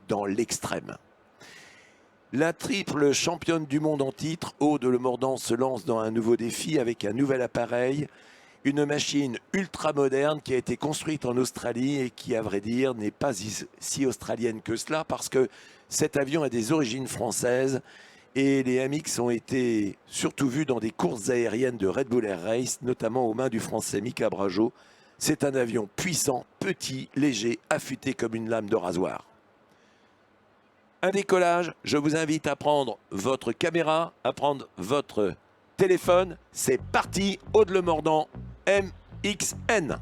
dans l'extrême. La triple championne du monde en titre, Aude Le Mordant, se lance dans un nouveau défi avec un nouvel appareil, une machine ultra moderne qui a été construite en Australie et qui, à vrai dire, n'est pas si australienne que cela parce que cet avion a des origines françaises et les AMX ont été surtout vus dans des courses aériennes de Red Bull Air Race, notamment aux mains du Français Mika Brageau. C'est un avion puissant, petit, léger, affûté comme une lame de rasoir. Un décollage, je vous invite à prendre votre caméra, à prendre votre téléphone. C'est parti, Aude Le Mordant, MXN.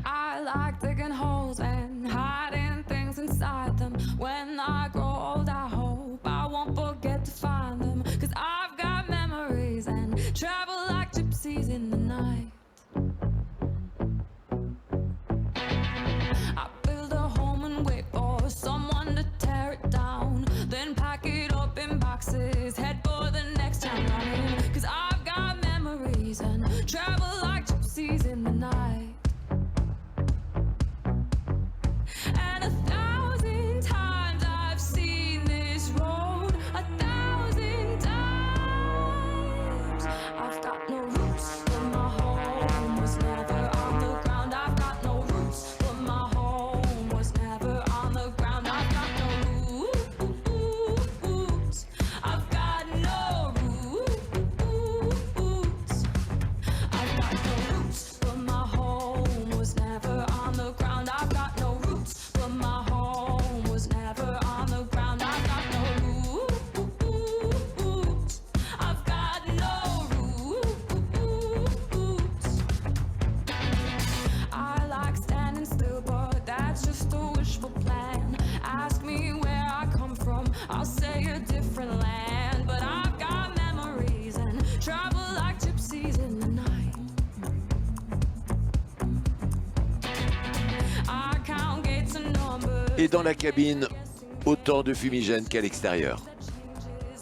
I like digging holes and hiding things inside them. When I grow old, I hope I won't forget to find them. 'Cause I've got memories and travel like gypsies in the night. I build a home and wait for someone to tear it down. Then pack it up in boxes, head for the next town running. 'Cause I've got memories and travel like gypsies in the night. And 1,000 times I've seen this road, 1,000 times. I've got no roots, but my home was never on the ground. I've got no roots, but my home was never on the ground. I've got no roots. I've got no roots. I've got no roots, but my home was never on the ground. I've got no roots, but my home was never on the ground. I've got no roots. I've got no roots. I like standing still, but that's just a wishful plan. Ask me where I come from, I'll say a different land. But I've got memories and travel like gypsies in the night. I count gates and numbers. Et dans la cabine, autant de fumigène qu'à l'extérieur.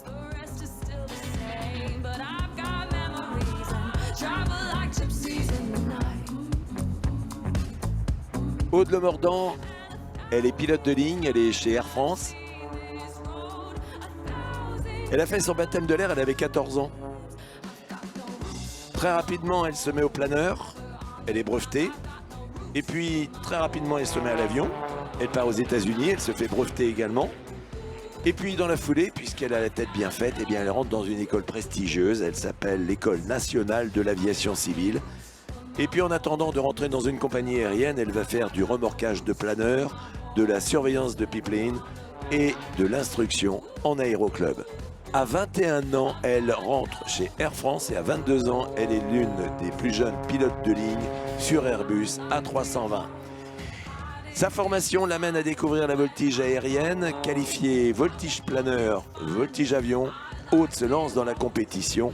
The rest is still the same, but I've got memories and travel like gypsies in the night. Aude Le Mordant, elle est pilote de ligne, elle est chez Air France. Elle a fait son baptême de l'air, elle avait 14 ans. Très rapidement, elle se met au planeur, elle est brevetée. Et puis, très rapidement, elle se met à l'avion. Elle part aux États-Unis, elle se fait breveter également. Et puis, dans la foulée, puisqu'elle a la tête bien faite, eh bien, elle rentre dans une école prestigieuse. Elle s'appelle l'École nationale de l'aviation civile. Et puis, en attendant de rentrer dans une compagnie aérienne, elle va faire du remorquage de planeurs, de la surveillance de pipeline et de l'instruction en aéroclub. À 21 ans, elle rentre chez Air France et à 22 ans, elle est l'une des plus jeunes pilotes de ligne sur Airbus A320. Sa formation l'amène à découvrir la voltige aérienne, qualifiée voltige planeur, voltige avion. Aude se lance dans la compétition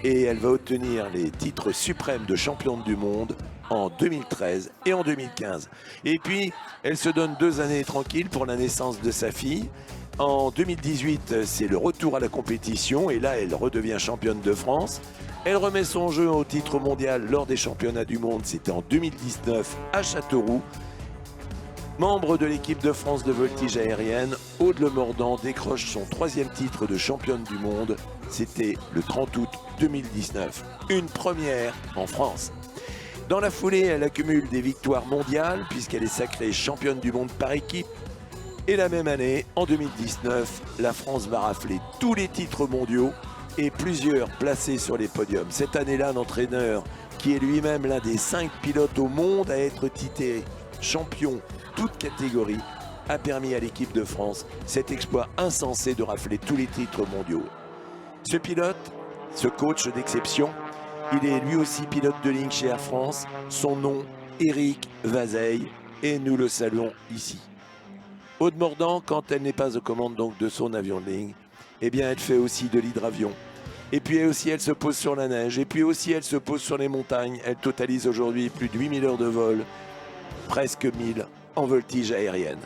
et elle va obtenir les titres suprêmes de championne du monde en 2013 et en 2015. Et puis, elle se donne 2 années tranquilles pour la naissance de sa fille. En 2018, c'est le retour à la compétition et là, elle redevient championne de France. Elle remet son jeu au titre mondial lors des championnats du monde, c'était en 2019 à Châteauroux. Membre de l'équipe de France de voltige aérienne, Aude Le Mordant décroche son 3e titre de championne du monde. C'était le 30 août 2019, une première en France. Dans la foulée, elle accumule des victoires mondiales puisqu'elle est sacrée championne du monde par équipe. Et la même année, en 2019, la France va rafler tous les titres mondiaux et plusieurs placés sur les podiums. Cette année-là, l'entraîneur, qui est lui-même l'un des 5 pilotes au monde à être titré champion toute catégorie, a permis à l'équipe de France cet exploit insensé de rafler tous les titres mondiaux. Ce pilote, ce coach d'exception, il est lui aussi pilote de ligne chez Air France. Son nom, Éric Vazeille, et nous le saluons ici. Aude Mordant, quand elle n'est pas aux commandes donc de son avion de ligne, eh bien elle fait aussi de l'hydravion. Et puis aussi elle se pose sur la neige, et puis aussi elle se pose sur les montagnes. Elle totalise aujourd'hui plus de 8000 heures de vol, presque 1000 en voltige aérienne.